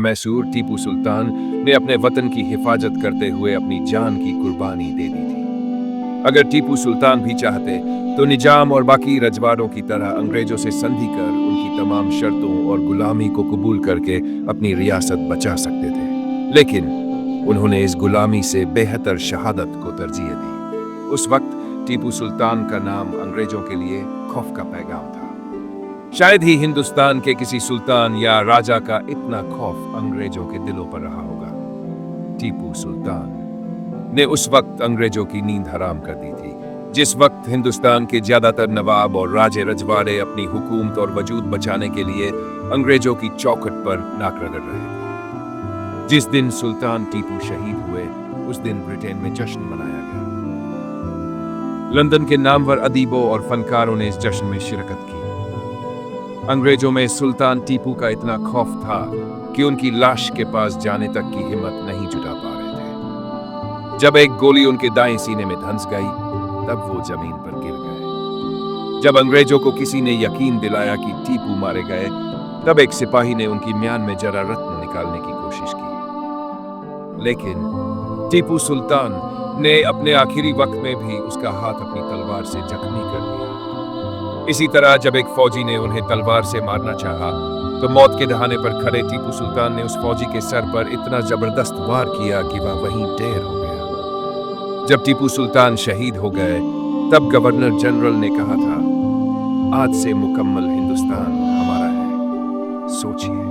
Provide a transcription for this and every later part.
मैसूर टीपू सुल्तान ने अपने वतन की हिफाजत करते हुए अपनी जान की कुर्बानी दे दी थी। अगर टीपू सुल्तान भी चाहते तो निजाम और बाकी रजवाड़ों की तरह अंग्रेजों से संधि कर उनकी तमाम शर्तों और गुलामी को कबूल करके अपनी रियासत बचा सकते थे, लेकिन उन्होंने इस गुलामी से बेहतर शहादत को तरजीह दी। उस वक्त टीपू सुल्तान का नाम अंग्रेजों के लिए खौफ का पैगाम था। शायद ही हिंदुस्तान के किसी सुल्तान या राजा का इतना खौफ अंग्रेजों के दिलों पर रहा होगा। टीपू सुल्तान ने उस वक्त अंग्रेजों की नींद हराम कर दी थी, जिस वक्त हिंदुस्तान के ज्यादातर नवाब और राजे रजवाड़े अपनी हुकूमत और वजूद बचाने के लिए अंग्रेजों की चौखट पर नाक रगड़ रहे थे। जिस दिन सुल्तान टीपू शहीद हुए, उस दिन ब्रिटेन में जश्न मनाया गया। लंदन के नामवर अदीबों और फनकारों ने इस जश्न में शिरकत की। अंग्रेजों में सुल्तान टीपू का इतना खौफ था कि उनकी लाश के पास जाने तक की हिम्मत नहीं जुटा पा रहे थे। जब एक गोली उनके दाएं सीने में धंस गई, तब वो जमीन पर गिर गए। जब अंग्रेजों को किसी ने यकीन दिलाया कि टीपू मारे गए, तब एक सिपाही ने उनकी म्यान में जरा रत्न निकालने की कोशिश की, लेकिन टीपू सुल्तान ने अपने आखिरी वक्त में भी उसका हाथ अपनी तलवार से जख्मी कर दिया। इसी तरह जब एक फौजी ने उन्हें तलवार से मारना चाहा, तो मौत के दहाने पर खड़े टीपू सुल्तान ने उस फौजी के सर पर इतना जबरदस्त वार किया कि वह वहीं ढेर हो गया। जब टीपू सुल्तान शहीद हो गए, तब गवर्नर जनरल ने कहा था, आज से मुकम्मल हिंदुस्तान हमारा है। सोचिए,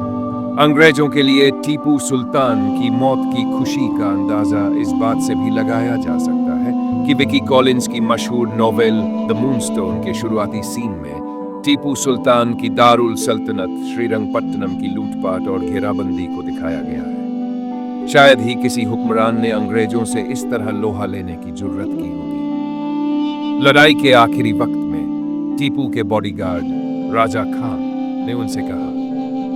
अंग्रेजों के लिए टीपू सुल्तान की मौत की खुशी का अंदाजा इस बात से भी लगाया जा सकता है कि विकी कॉलिंस की मशहूर नोवेल द मूनस्टोन के शुरुआती सीन में टीपू सुल्तान की दारुल सल्तनत श्रीरंगपट्टनम की लूटपाट और घेराबंदी को दिखाया गया है। शायद ही किसी हुक्मरान ने अंग्रेजों से इस तरह लोहा लेने की जुर्रत की होगी। लड़ाई के आखिरी वक्त में टीपू के बॉडीगार्ड राजा खान ने उनसे कहा,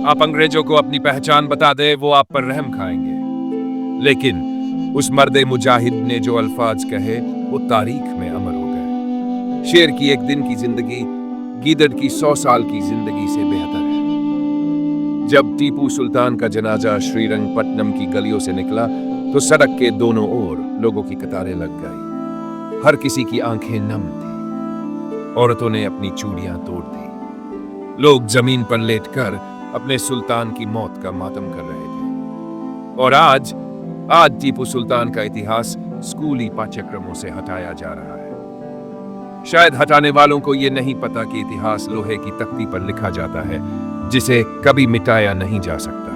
आप अंग्रेजों को अपनी पहचान बता दे, वो आप पर रहम खाएंगे। लेकिन उस मर्दे मुजाहिद ने जो अल्फाज कहे, वो तारीख में अमर हो गए। शेर की एक दिन की जिंदगी गीदड़ की 100 साल की जिंदगी से बेहतर है। जब टीपू सुल्तान का जनाजा श्रीरंगपट्टनम की गलियों से निकला, तो सड़क के दोनों ओर लोगों की कतारें लग गई। हर किसी की आंखें नम थी। औरतों ने अपनी चूड़ियां तोड़ दी। लोग जमीन पर लेटकर अपने सुल्तान की मौत का मातम कर रहे थे। और आज टीपू सुल्तान का इतिहास स्कूली पाठ्यक्रमों से हटाया जा रहा है। शायद हटाने वालों को यह नहीं पता कि इतिहास लोहे की तख्ती पर लिखा जाता है, जिसे कभी मिटाया नहीं जा सकता।